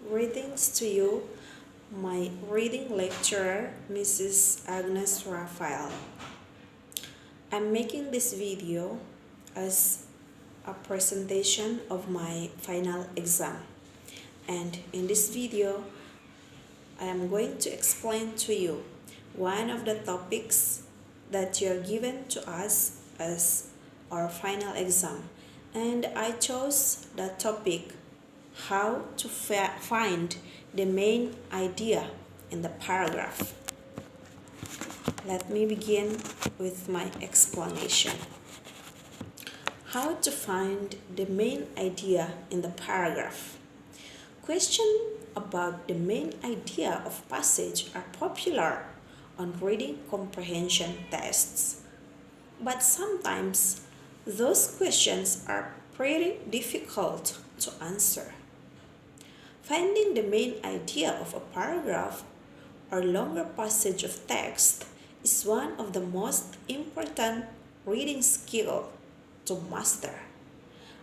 Greetings to you, my reading lecturer, Mrs. Agnes Raphael. I'm making this video as a presentation of my final exam. And in this video, I am going to explain to you one of the topics that you're given to us as our final exam. And I chose the topic how to find the main idea in the paragraph. Let me begin with my explanation. How to find the main idea in the paragraph. Questions about the main idea of passage are popular on reading comprehension tests. But sometimes those questions are pretty difficult to answer. Finding the main idea of a paragraph or longer passage of text is one of the most important reading skills to master,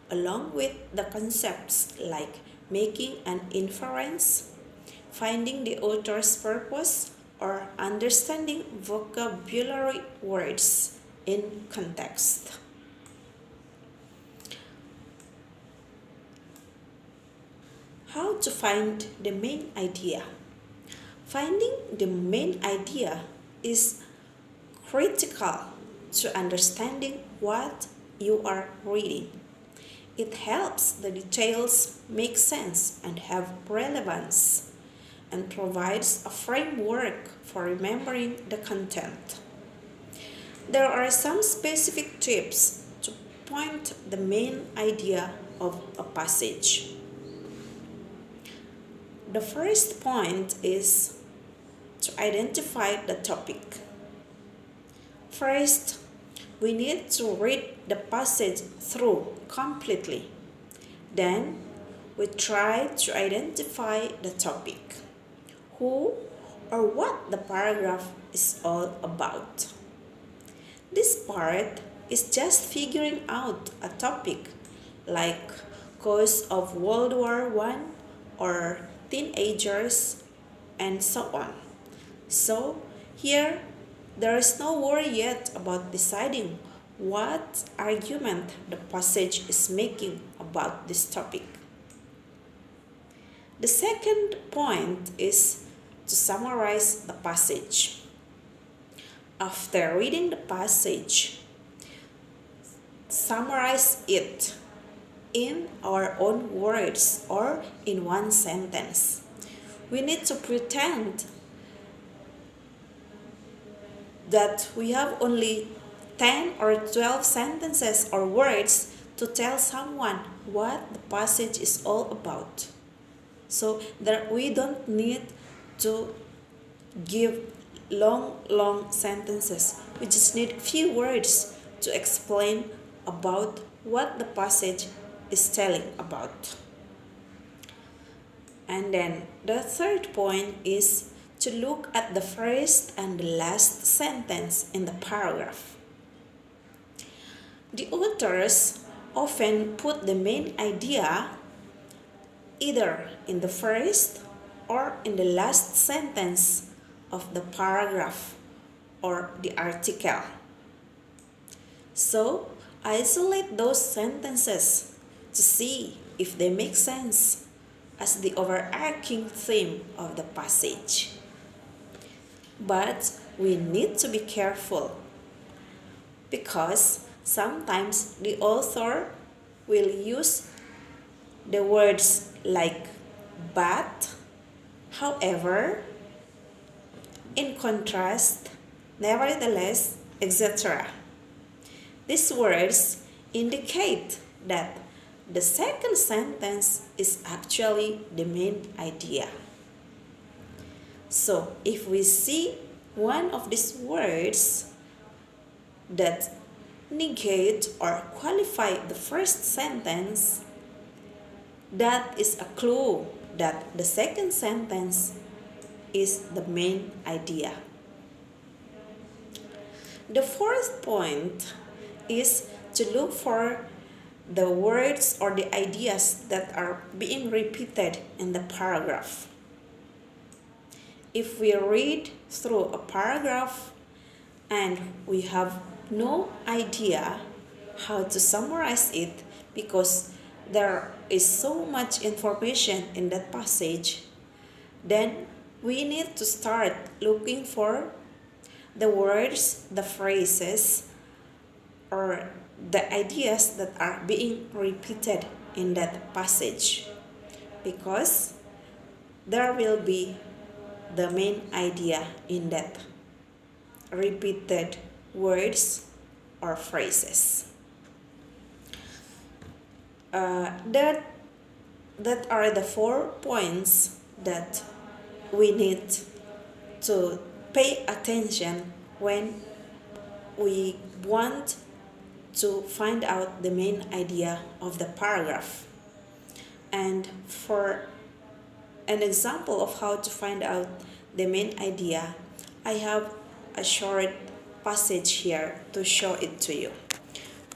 along with the concepts like making an inference, finding the author's purpose, or understanding vocabulary words in context. How to find the main idea? Finding the main idea is critical to understanding what you are reading. It helps the details make sense and have relevance, and provides a framework for remembering the content. There are some specific tips to point the main idea of a passage. The first point is to identify the topic. First, we need to read the passage through completely. Then, we try to identify the topic, who or what the paragraph is all about. This part is just figuring out a topic like cause of World War I or teenagers and so on. So here there is no worry yet about deciding what argument the passage is making about this topic. The second point is to summarize the passage. After reading the passage, summarize it in our own words or in one sentence. We need to pretend that we have only 10 or 12 sentences or words to tell someone what the passage is all about. So that we don't need to give long sentences. We just need few words to explain about what the passage is telling about. And then the third point is to look at the first and the last sentence in the paragraph. The authors often put the main idea either in the first or in the last sentence of the paragraph or the article. So, isolate those sentences to see if they make sense as the overarching theme of the passage. But we need to be careful because sometimes the author will use the words like but, however, in contrast, nevertheless, etc. These words indicate that the second sentence is actually the main idea. So, if we see one of these words that negate or qualify the first sentence, that is a clue that the second sentence is the main idea. The fourth point is to look for the words or the ideas that are being repeated in the paragraph. If we read through a paragraph and we have no idea how to summarize it because there is so much information in that passage, then we need to start looking for the words, the phrases, or the ideas that are being repeated in that passage, because there will be the main idea in that repeated words or phrases. That are the 4 points that we need to pay attention when we want to find out the main idea of the paragraph. And for an example of how to find out the main idea, I have a short passage here to show it to you.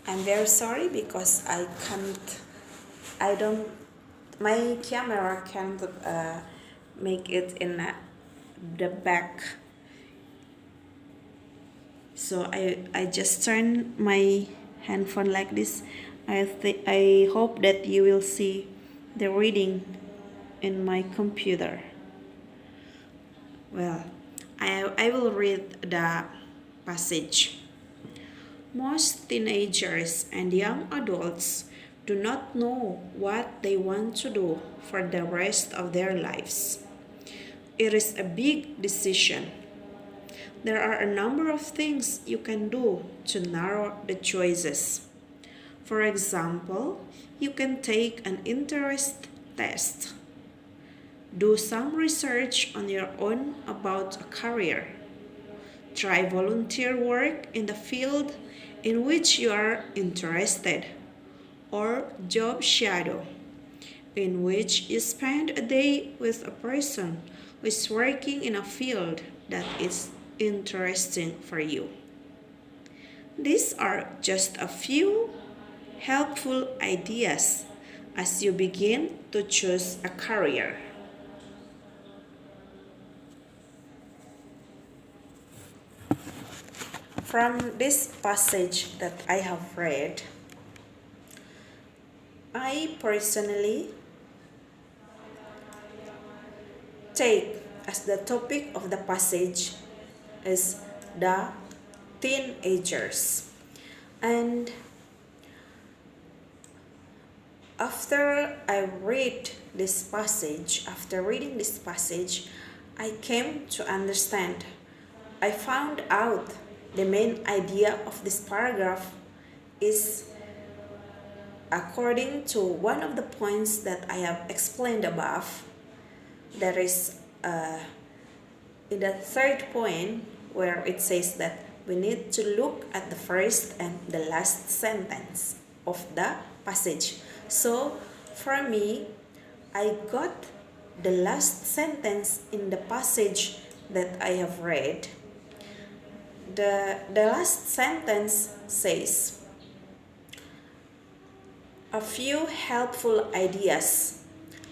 I'm very sorry because my camera can't make it in the back. So I just turn my handphone like this. I hope that you will see the reading in my computer. Well, I will read the passage. Most teenagers and young adults do not know what they want to do for the rest of their lives. It is a big decision. There are a number of things you can do to narrow the choices. For example, you can take an interest test. Do some research on your own about a career. Try volunteer work in the field in which you are interested, or job shadow, in which you spend a day with a person who is working in a field that is interesting for you. These are just a few helpful ideas as you begin to choose a career. From this passage that I have read, I personally take as the topic of the passage is the teenagers. And after reading this passage, I came to understand. I found out the main idea of this paragraph is according to one of the points that I have explained above. There is in the third point where it says that we need to look at the first and the last sentence of the passage. So for me, I got the last sentence in the passage that I have read. The last sentence says, a few helpful ideas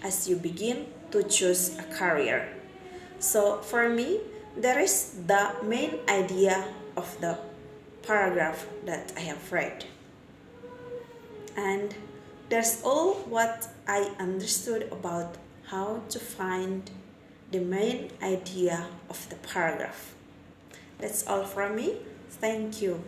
as you begin to choose a career. So for me, there is the main idea of the paragraph that I have read. And that's all what I understood about how to find the main idea of the paragraph. That's all from me. Thank you.